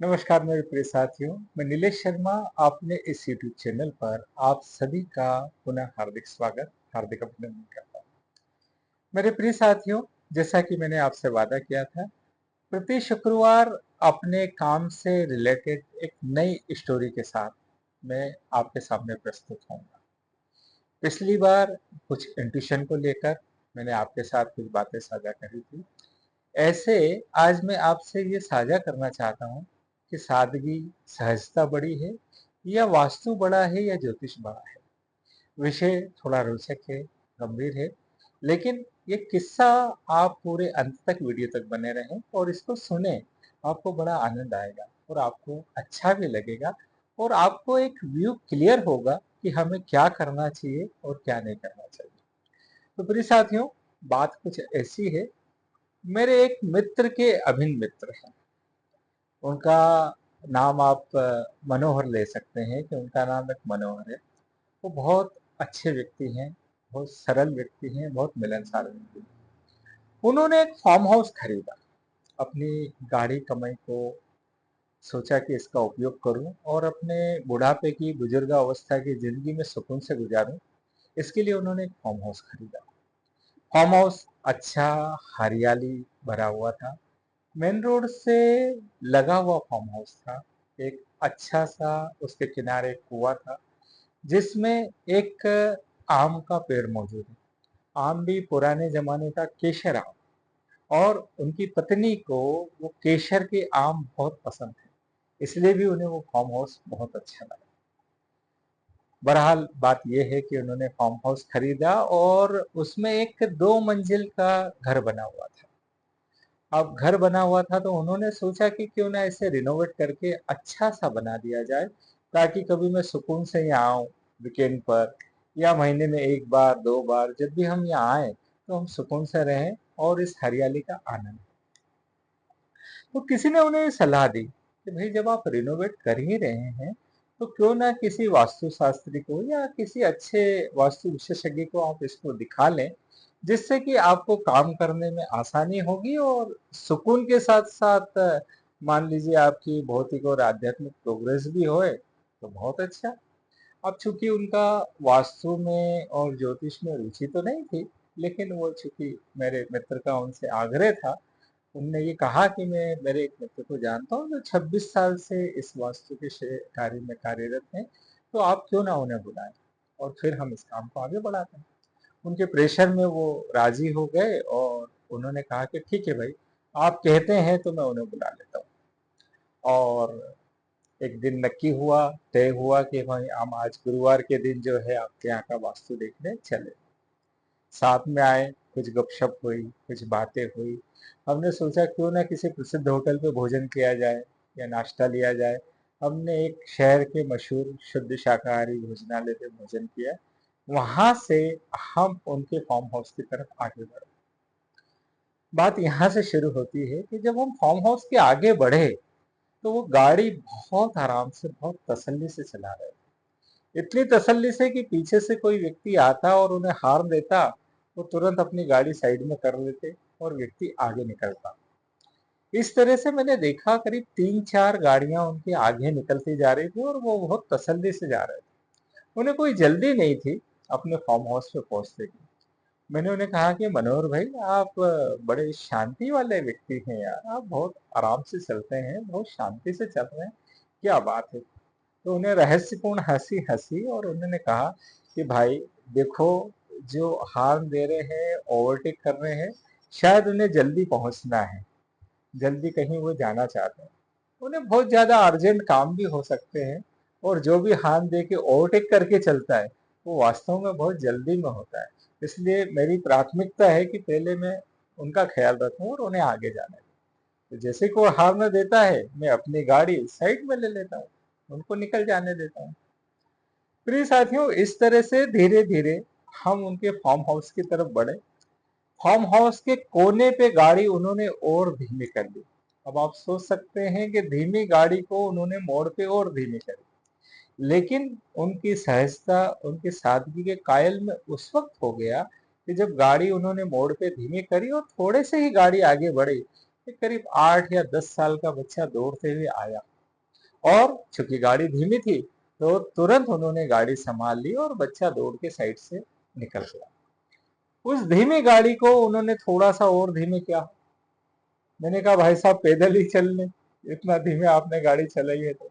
नमस्कार मेरे प्रिय साथियों, मैं नीलेश शर्मा आपने इस यूट्यूब चैनल पर आप सभी का पुनः हार्दिक स्वागत, हार्दिक अभिनंदन करता हूँ। मेरे प्रिय साथियों, जैसा कि मैंने आपसे वादा किया था, प्रति शुक्रवार अपने काम से रिलेटेड एक नई स्टोरी के साथ मैं आपके सामने प्रस्तुत होऊंगा। पिछली बार कुछ इंट्यूशन को लेकर मैंने आपके साथ कुछ बातें साझा करी थी। ऐसे आज मैं आपसे ये साझा करना चाहता हूँ कि सादगी, सहजता बड़ी है या वास्तु बड़ा है या ज्योतिष बड़ा है। विषय थोड़ा रोचक है, गंभीर है, लेकिन ये किस्सा आप पूरे अंत तक वीडियो तक बने रहें और इसको सुने। आपको बड़ा आनंद आएगा और आपको अच्छा भी लगेगा और आपको एक व्यू क्लियर होगा कि हमें क्या करना चाहिए और क्या नहीं करना चाहिए। तो प्रिय साथियों, बात कुछ ऐसी है। मेरे एक मित्र के अभिन्न मित्र हैं। उनका नाम आप मनोहर ले सकते हैं कि उनका नाम एक मनोहर है। वो बहुत अच्छे व्यक्ति हैं, बहुत सरल व्यक्ति हैं, बहुत मिलनसार व्यक्ति हैं। उन्होंने एक फार्म हाउस खरीदा। अपनी गाढ़ी कमाई को सोचा कि इसका उपयोग करूं और अपने बुढ़ापे की बुजुर्गावस्था की जिंदगी में सुकून से गुजारूं। इसके लिए उन्होंने एक फार्म हाउस खरीदा। फार्म हाउस अच्छा, हरियाली भरा हुआ था। मेन रोड से लगा हुआ फार्म हाउस था। एक अच्छा सा उसके किनारे कुआं था जिसमें एक आम का पेड़ मौजूद है। आम भी पुराने जमाने का केसर आम। और उनकी पत्नी को वो केसर के आम बहुत पसंद है, इसलिए भी उन्हें वो फार्म हाउस बहुत अच्छा लगा। बहरहाल बात यह है कि उन्होंने फार्म हाउस खरीदा और उसमें एक 2 मंजिल का घर बना हुआ था। अब घर बना हुआ था तो उन्होंने सोचा कि क्यों ना इसे रिनोवेट करके अच्छा सा बना दिया जाए, ताकि कभी मैं सुकून से यहाँ आऊँ वीकेंड पर या महीने में 1 बार 2 बार जब भी हम यहाँ आए तो हम सुकून से रहें और इस हरियाली का आनंद। तो किसी ने उन्हें सलाह दी कि भाई जब आप रिनोवेट कर ही रहे हैं तो क्यों ना किसी वास्तुशास्त्री को या किसी अच्छे वास्तु विशेषज्ञ को आप इसको दिखा लें, जिससे कि आपको काम करने में आसानी होगी और सुकून के साथ साथ मान लीजिए आपकी भौतिक और आध्यात्मिक प्रोग्रेस भी होए तो बहुत अच्छा। अब चूंकि उनका वास्तु में और ज्योतिष में रुचि तो नहीं थी, लेकिन वो चूंकि मेरे मित्र का उनसे आग्रह था, उनने ये कहा कि मैं मेरे एक मित्र को जानता हूँ जो 26 साल से इस वास्तु के कार्य में कार्यरत हैं, तो आप क्यों ना उन्हें बुलाएं और फिर हम इस काम को आगे बढ़ाते हैं। उनके प्रेशर में वो राजी हो गए और उन्होंने कहा कि ठीक है भाई, आप कहते हैं तो मैं उन्हें बुला लेता हूँ। और एक दिन नक्की हुआ, तय हुआ कि भाई हम आज गुरुवार के दिन जो है आपके यहाँ का वास्तु देखने चले। साथ में आए, कुछ गपशप हुई, कुछ बातें हुई। हमने सोचा क्यों ना किसी प्रसिद्ध होटल पे भोजन किया जाए या नाश्ता लिया जाए। हमने एक शहर के मशहूर शुद्ध शाकाहारी भोजनालय पे भोजन किया। वहां से हम उनके फार्म हाउस की तरफ आगे बढ़े। बात यहाँ से शुरू होती है कि जब हम फार्म हाउस के आगे बढ़े तो वो गाड़ी बहुत आराम से, बहुत तसल्ली से चला रहे थे। इतनी तसल्ली से कि पीछे से कोई व्यक्ति आता और उन्हें हार्न देता, वो तुरंत अपनी गाड़ी साइड में कर लेते और व्यक्ति आगे निकलता। इस तरह से मैंने देखा करीब 3-4 गाड़ियां उनके आगे निकलती जा रही थी और वो बहुत तसल्ली से जा रहे थे। उन्हें कोई जल्दी नहीं थी अपने फार्म हाउस पे पहुंचने की। मैंने उन्हें कहा कि मनोहर भाई, आप बड़े शांति वाले व्यक्ति हैं यार, आप बहुत आराम से चलते हैं, बहुत शांति से चल रहे हैं, क्या बात है। तो उन्हें रहस्यपूर्ण हंसी हंसी और उन्होंने कहा कि भाई देखो, जो हॉर्न दे रहे हैं, ओवरटेक कर रहे हैं, शायद उन्हें जल्दी पहुंचना है, जल्दी कहीं वो जाना चाहते हैं। उन्हें बहुत ज्यादा अर्जेंट काम भी हो सकते हैं और जो भी हॉर्न दे के ओवरटेक करके चलता है वो वास्तव में बहुत जल्दी में होता है। इसलिए मेरी प्राथमिकता है कि पहले मैं उनका ख्याल रखूं और उन्हें आगे जाने दूं। तो जैसे कि वो हॉर्न देता है, मैं अपनी गाड़ी साइड में ले लेता हूँ, उनको निकल जाने देता हूँ। प्रिय साथियों, इस तरह से धीरे धीरे हम उनके फार्म हाउस की तरफ बढ़े। फार्म हाउस के कोने पे गाड़ी उन्होंने और धीमी कर दी। अब आप सोच सकते हैं कि धीमी गाड़ी को उन्होंने मोड़ पे और धीमी करी, लेकिन उनकी सहजता, उनकी सादगी के कायल में उस वक्त हो गया कि जब गाड़ी उन्होंने मोड़ पे धीमी करी और थोड़े से ही गाड़ी आगे बढ़ी कि करीब 8 या 10 साल का बच्चा दौड़ते हुए आया। और चूंकि गाड़ी धीमी थी तो तुरंत उन्होंने गाड़ी संभाल ली और बच्चा दौड़ के साइड से निकल गया। उस धीमी गाड़ी को उन्होंने थोड़ा सा और धीमे किया। मैंने कहा भाई साहब पैदल ही चल लें, इतना धीमे आपने गाड़ी चलाई है तो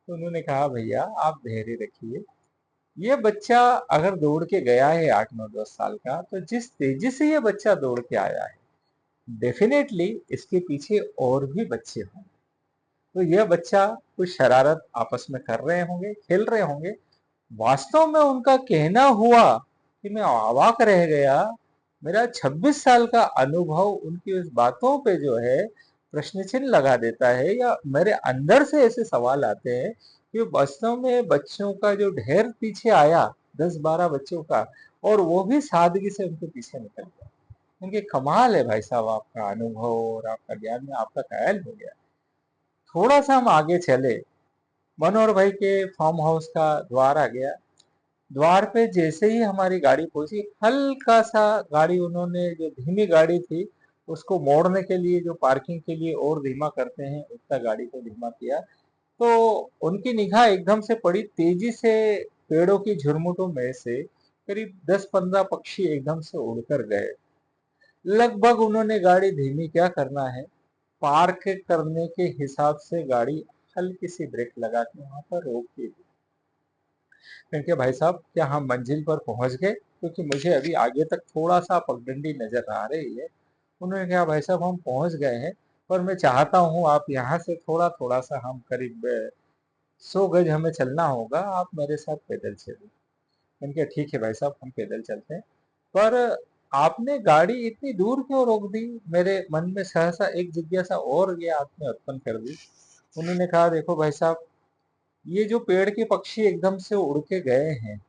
उन्होंने कहा भैया आप धैर्य रखिए, ये बच्चा अगर दौड़ के गया है 8 9 10 साल का, तो जिस तेजी से ये बच्चा दौड़ के आया है डेफिनेटली इसके पीछे और भी बच्चे होंगे। तो यह बच्चा कुछ शरारत आपस में कर रहे होंगे, खेल रहे होंगे। वास्तव में उनका कहना हुआ कि मैं अवाक रह गया। मेरा 26 साल का अनुभव उनकी उस बातों पे जो है प्रश्न चिन्ह लगा देता है, या मेरे अंदर से ऐसे सवाल आते हैं कि वास्तव में बच्चों का जो ढेर पीछे आया, 10 12 बच्चों का, और वो भी सादगी से उनके पीछे निकल गया। उनके कमाल है भाई साहब, आपका अनुभव और आपका ज्ञान में आपका कायल हो गया। थोड़ा सा हम आगे चले, मनोहर भाई के फार्म हाउस का द्वार आ गया। द्वार पे जैसे ही हमारी गाड़ी पहुंची, हल्का सा गाड़ी उन्होंने, जो धीमी गाड़ी थी उसको मोड़ने के लिए, जो पार्किंग के लिए और धीमा करते हैं उतना गाड़ी को धीमा किया। तो उनकी निगाह एकदम से पड़ी, तेजी से पेड़ों की झुरमुटों में से करीब 10 15 पक्षी एकदम से उड़कर गए। लगभग उन्होंने गाड़ी धीमी क्या करना है, पार्क करने के हिसाब से गाड़ी हल्की सी ब्रेक लगा के वहां पर रोक दी। क्योंकि भाई साहब क्या हम मंजिल पर पहुंच गए, क्योंकि मुझे अभी आगे तक थोड़ा सा पगडंडी नजर आ रही है। उन्होंने कहा भाई साहब हम पहुंच गए हैं, पर मैं चाहता हूं आप यहाँ से थोड़ा थोड़ा सा, हम करीब 100 गज हमें चलना होगा, आप मेरे साथ पैदल चलिए। मैंने कहा ठीक है भाई साहब हम पैदल चलते हैं, पर आपने गाड़ी इतनी दूर क्यों रोक दी? मेरे मन में सहसा एक जिज्ञासा और ये आपने उत्पन्न कर दी। उन्होंने कहा देखो भाई साहब, ये जो पेड़ के पक्षी एकदम से उड़ के गए हैं,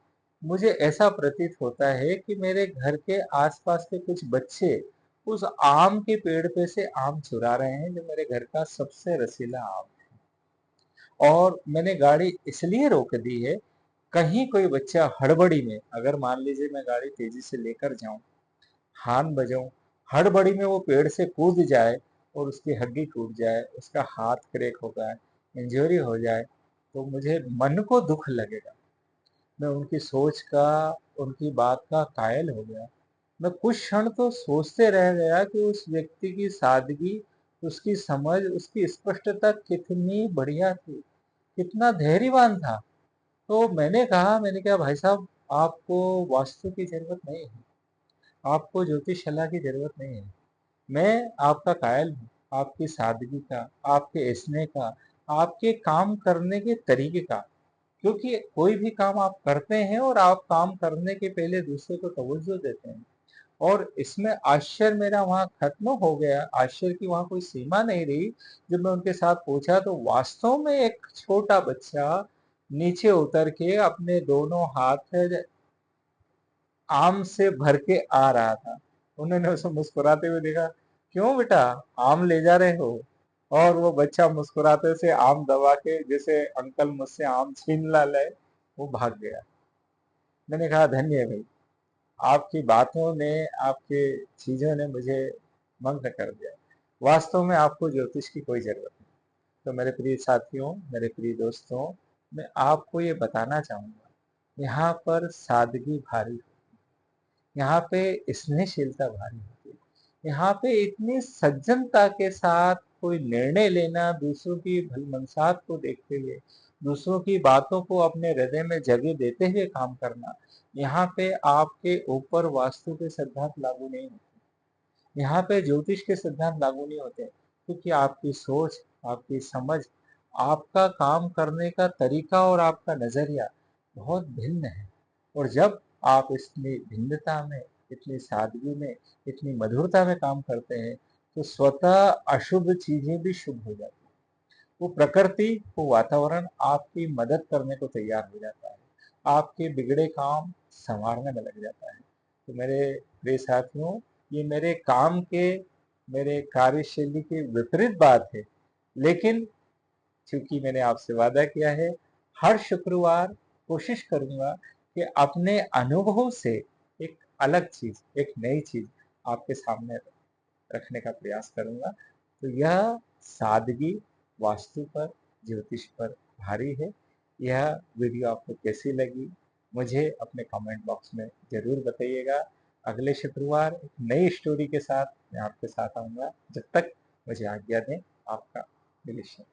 मुझे ऐसा प्रतीत होता है कि मेरे घर के आसपास के कुछ बच्चे उस आम के पेड़ पे से आम चुरा रहे हैं, जो मेरे घर का सबसे रसीला आम है। और मैंने गाड़ी इसलिए रोक दी है, कहीं कोई बच्चा हड़बड़ी में, अगर मान लीजिए मैं गाड़ी तेजी से लेकर जाऊं, हार्न बजाऊं, हड़बड़ी में वो पेड़ से कूद जाए और उसकी हड्डी टूट जाए, उसका हाथ क्रैक हो जाए, इंजरी हो जाए, तो मुझे मन को दुख लगेगा। मैं उनकी सोच का, उनकी बात का कायल हो गया। मैं कुछ क्षण तो सोचते रह गया कि उस व्यक्ति की सादगी, उसकी समझ, उसकी स्पष्टता कितनी बढ़िया थी, कितना धैर्यवान था। तो मैंने कहा भाई साहब आपको वास्तु की जरूरत नहीं है, आपको ज्योतिष सलाह की जरूरत नहीं है। मैं आपका कायल हूँ, आपकी सादगी का, आपके स्नेह का, आपके काम करने के तरीके का। क्योंकि कोई भी काम आप करते हैं और आप काम करने के पहले दूसरे को तवज्जो देते हैं, और इसमें आश्चर्य मेरा वहां खत्म हो गया, आश्चर्य की वहां कोई सीमा नहीं रही। जब मैं उनके साथ पहुंचा तो वास्तव में एक छोटा बच्चा नीचे उतर के अपने दोनों हाथ आम से भर के आ रहा था। उन्होंने उसे मुस्कुराते हुए देखा, क्यों बेटा आम ले जा रहे हो? और वो बच्चा मुस्कुराते से आम दबा के, जैसे अंकल मुझसे आम छीन ला ले, वो भाग गया। मैंने कहा धन्य है भाई, आपकी बातों ने, आपके चीजों ने मुझे मग्न कर दिया। वास्तव में आपको ज्योतिष की कोई जरूरत नहीं। तो मेरे प्रिय साथियों, मेरे प्रिय दोस्तों, मैं आपको ये बताना चाहूंगा, यहाँ पर सादगी भारी, यहाँ पे स्नेहशीलता भारी होती है। यहाँ पे इतनी सज्जनता के साथ कोई निर्णय लेना, दूसरों की भलमनसाहत को देखते हुए, दूसरों की बातों को अपने हृदय में जगह देते हुए काम करना। यहाँ पे आपके ऊपर वास्तु के सिद्धांत लागू नहीं होते, यहाँ पे ज्योतिष के सिद्धांत लागू नहीं होते, क्योंकि आपकी सोच, आपकी समझ, आपका काम करने का तरीका और आपका नजरिया बहुत भिन्न है। और जब आप इतनी भिन्नता में, इतनी सादगी में, इतनी मधुरता में काम करते हैं, तो स्वतः अशुभ चीजें भी शुभ हो जाती हैं। वो प्रकृति, वो वातावरण आपकी मदद करने को तैयार हो जाता है, आपके बिगड़े काम संवारने में लग जाता है। तो मेरे प्रिय साथियों, ये मेरे काम के, मेरे कार्यशैली के विपरीत बात है, लेकिन क्योंकि मैंने आपसे वादा किया है, हर शुक्रवार कोशिश करूंगा कि अपने अनुभव से एक अलग चीज, एक नई चीज आपके सामने रखने का प्रयास करूंगा। तो यह सादगी वास्तु पर, ज्योतिष पर भारी है। यह वीडियो आपको कैसी लगी मुझे अपने कमेंट बॉक्स में ज़रूर बताइएगा। अगले शुक्रवार एक नई स्टोरी के साथ मैं आपके साथ आऊँगा। जब तक मुझे आज्ञा दें, आपका दिलीप।